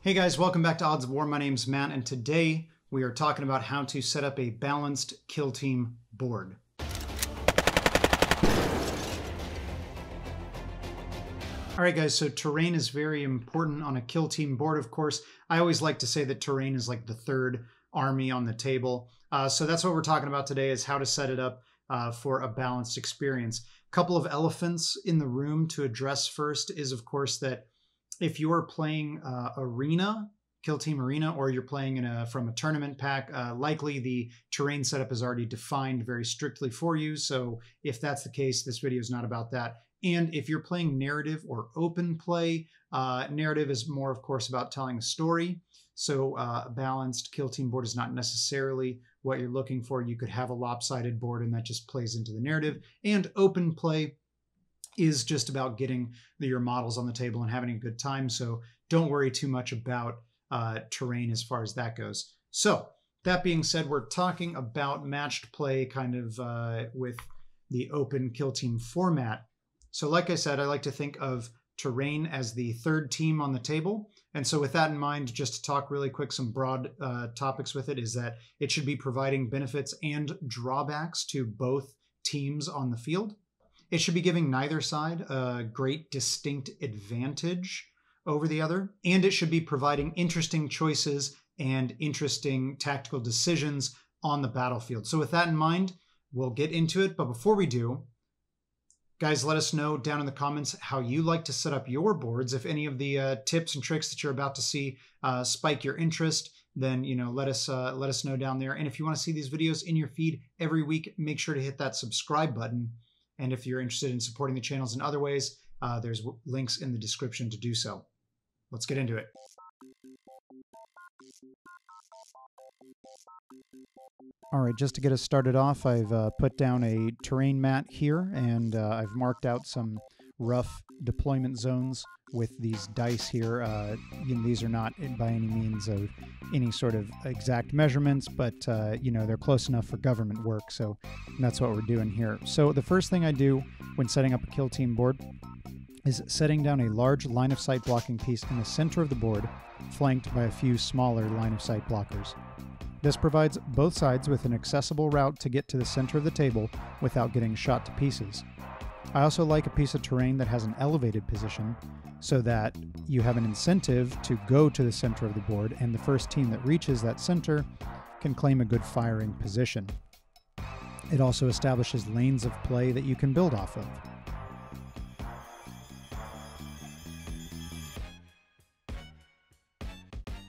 Hey guys, welcome back to Odds of War. My name's Matt, and today we are talking about how to set up a balanced kill team board. All right, guys, so terrain is very important on a kill team board, of course. I always like to say that terrain is like the third army on the table. So that's what we're talking about today, is how to set it up for a balanced experience. A couple of elephants in the room to address first is, of course, that if you're playing arena, kill team arena, or you're playing from a tournament pack, likely the terrain setup is already defined very strictly for you. So if that's the case, this video is not about that. And if you're playing narrative or open play, narrative is more, of course, about telling a story. So a balanced kill team board is not necessarily what you're looking for. You could have a lopsided board and that just plays into the narrative. And open play is just about getting your models on the table and having a good time. So don't worry too much about terrain as far as that goes. So that being said, we're talking about matched play kind of with the open kill team format. So like I said, I like to think of terrain as the third team on the table. And so with that in mind, just to talk really quick, some broad topics with it is that it should be providing benefits and drawbacks to both teams on the field. It should be giving neither side a great distinct advantage over the other, and it should be providing interesting choices and interesting tactical decisions on the battlefield. So with that in mind, we'll get into it. But before we do, guys, let us know down in the comments how you like to set up your boards. If any of the tips and tricks that you're about to see spike your interest, then let us know down there. And if you want to see these videos in your feed every week, make sure to hit that subscribe button. And if you're interested in supporting the channels in other ways, there's links in the description to do so. Let's get into it. All right, just to get us started off, I've put down a terrain mat here, and I've marked out some rough deployment zones with these dice here. These are not by any means of any sort of exact measurements, but they're close enough for government work, so that's what we're doing here. So the first thing I do when setting up a kill team board is setting down a large line of sight blocking piece in the center of the board, flanked by a few smaller line of sight blockers. This provides both sides with an accessible route to get to the center of the table without getting shot to pieces. I also like a piece of terrain that has an elevated position so that you have an incentive to go to the center of the board, and the first team that reaches that center can claim a good firing position. It also establishes lanes of play that you can build off of.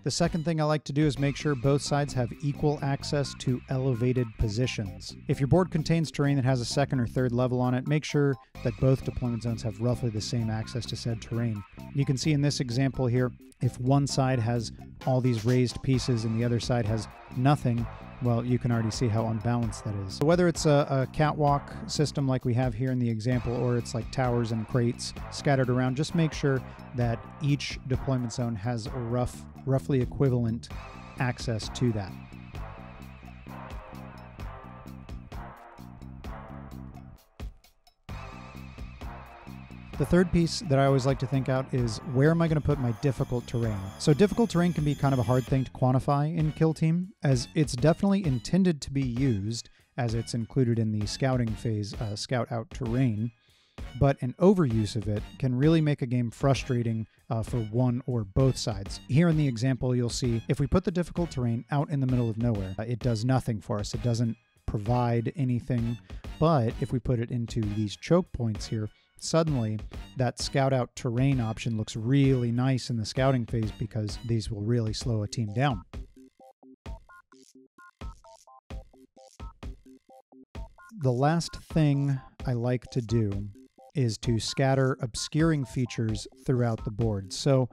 The second thing I like to do is make sure both sides have equal access to elevated positions. If your board contains terrain that has a second or third level on it, make sure that both deployment zones have roughly the same access to said terrain. You can see in this example here, if one side has all these raised pieces and the other side has nothing, well, you can already see how unbalanced that is. So whether it's a catwalk system like we have here in the example, or it's like towers and crates scattered around, just make sure that each deployment zone has a roughly equivalent access to that. The third piece that I always like to think out is, where am I going to put my difficult terrain? So difficult terrain can be kind of a hard thing to quantify in Kill Team, as it's definitely intended to be used, as it's included in the scouting phase, scout out terrain, but an overuse of it can really make a game frustrating for one or both sides. Here in the example, you'll see if we put the difficult terrain out in the middle of nowhere, it does nothing for us. It doesn't provide anything, but if we put it into these choke points here, suddenly that scout out terrain option looks really nice in the scouting phase, because these will really slow a team down. The last thing I like to do is to scatter obscuring features throughout the board. So,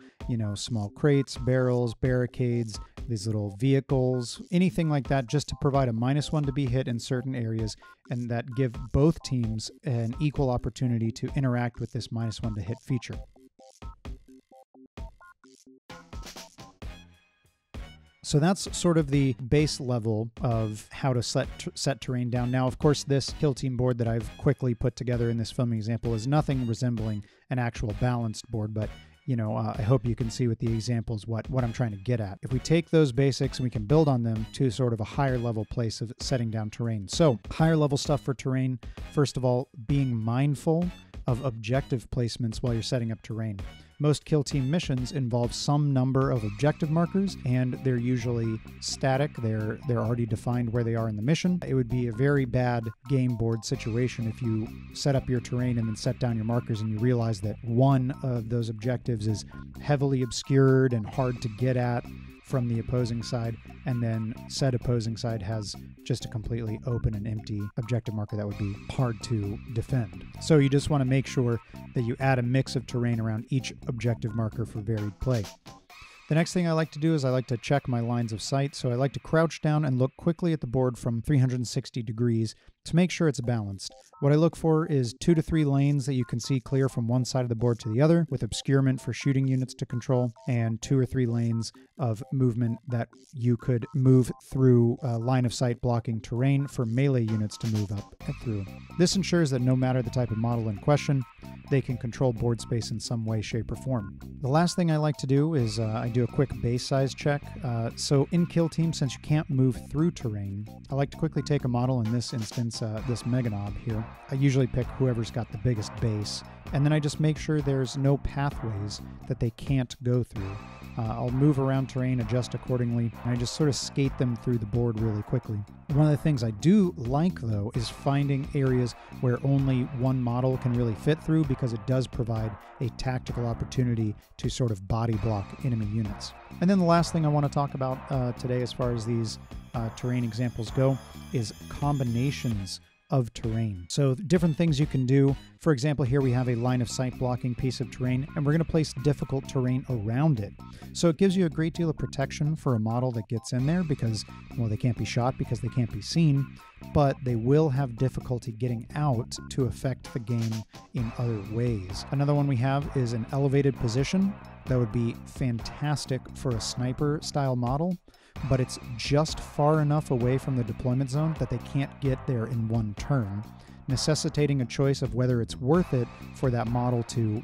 small crates, barrels, barricades, these little vehicles, anything like that, just to provide a -1 to be hit in certain areas, and that give both teams an equal opportunity to interact with this -1 to hit feature. So that's sort of the base level of how to set terrain down. Now, of course, this kill team board that I've quickly put together in this filming example is nothing resembling an actual balanced board, but I hope you can see with the examples what I'm trying to get at. If we take those basics and we can build on them to sort of a higher level place of setting down terrain. So higher level stuff for terrain, first of all, being mindful of objective placements while you're setting up terrain. Most kill team missions involve some number of objective markers, and they're usually static. They're already defined where they are in the mission. It would be a very bad game board situation if you set up your terrain and then set down your markers and you realize that one of those objectives is heavily obscured and hard to get at from the opposing side, and then said opposing side has just a completely open and empty objective marker that would be hard to defend. So you just want to make sure that you add a mix of terrain around each objective marker for varied play. The next thing I like to do is I like to check my lines of sight. So I like to crouch down and look quickly at the board from 360 degrees to make sure it's balanced. What I look for is 2 to 3 lanes that you can see clear from one side of the board to the other, with obscurement for shooting units to control, and 2 or 3 lanes of movement that you could move through line of sight blocking terrain for melee units to move up and through. This ensures that no matter the type of model in question, they can control board space in some way, shape, or form. The last thing I like to do is I do a quick base size check. So in Kill Team, since you can't move through terrain, I like to quickly take a model, in this instance, this Meganob here. I usually pick whoever's got the biggest base, and then I just make sure there's no pathways that they can't go through. I'll move around terrain, adjust accordingly, and I just sort of skate them through the board really quickly. One of the things I do like, though, is finding areas where only one model can really fit through, because it does provide a tactical opportunity to sort of body block enemy units. And then the last thing I want to talk about today, as far as these terrain examples go, is combinations of terrain. So different things you can do. For example, here we have a line of sight blocking piece of terrain, and we're going to place difficult terrain around it. So it gives you a great deal of protection for a model that gets in there, because, well, they can't be shot because they can't be seen, but they will have difficulty getting out to affect the game in other ways. Another one we have is an elevated position. That would be fantastic for a sniper style model, but it's just far enough away from the deployment zone that they can't get there in one turn, necessitating a choice of whether it's worth it for that model to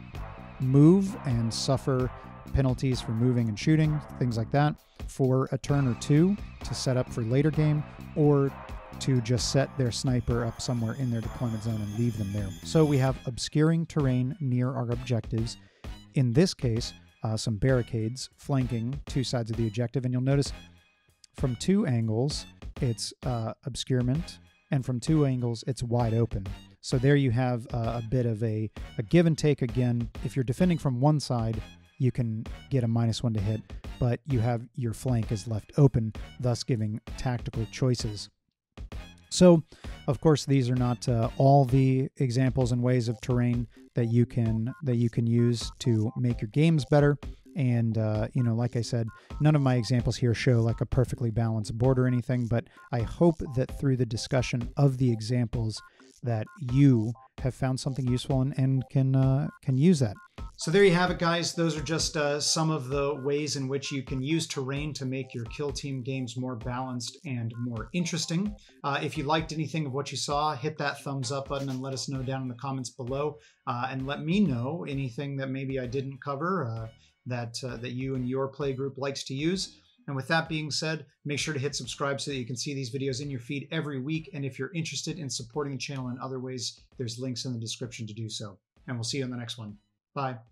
move and suffer penalties for moving and shooting, things like that, for a turn or two to set up for later game, or to just set their sniper up somewhere in their deployment zone and leave them there. So we have obscuring terrain near our objectives. In this case, some barricades flanking 2 sides of the objective, and you'll notice from 2 angles it's obscurement, and from 2 angles it's wide open. So there you have a bit of a give and take again. If you're defending from one side, you can get a -1 to hit, but you have your flank is left open, thus giving tactical choices. So, of course, these are not all the examples and ways of terrain that you can use to make your games better. And, like I said, none of my examples here show like a perfectly balanced board or anything, but I hope that through the discussion of the examples that you have found something useful and can use that. So there you have it, guys. Those are just some of the ways in which you can use terrain to make your Kill Team games more balanced and more interesting. If you liked anything of what you saw, hit that thumbs up button and let us know down in the comments below. And let me know anything that maybe I didn't cover that you and your play group likes to use. And with that being said, make sure to hit subscribe so that you can see these videos in your feed every week. And if you're interested in supporting the channel in other ways, there's links in the description to do so. And we'll see you in the next one. Bye.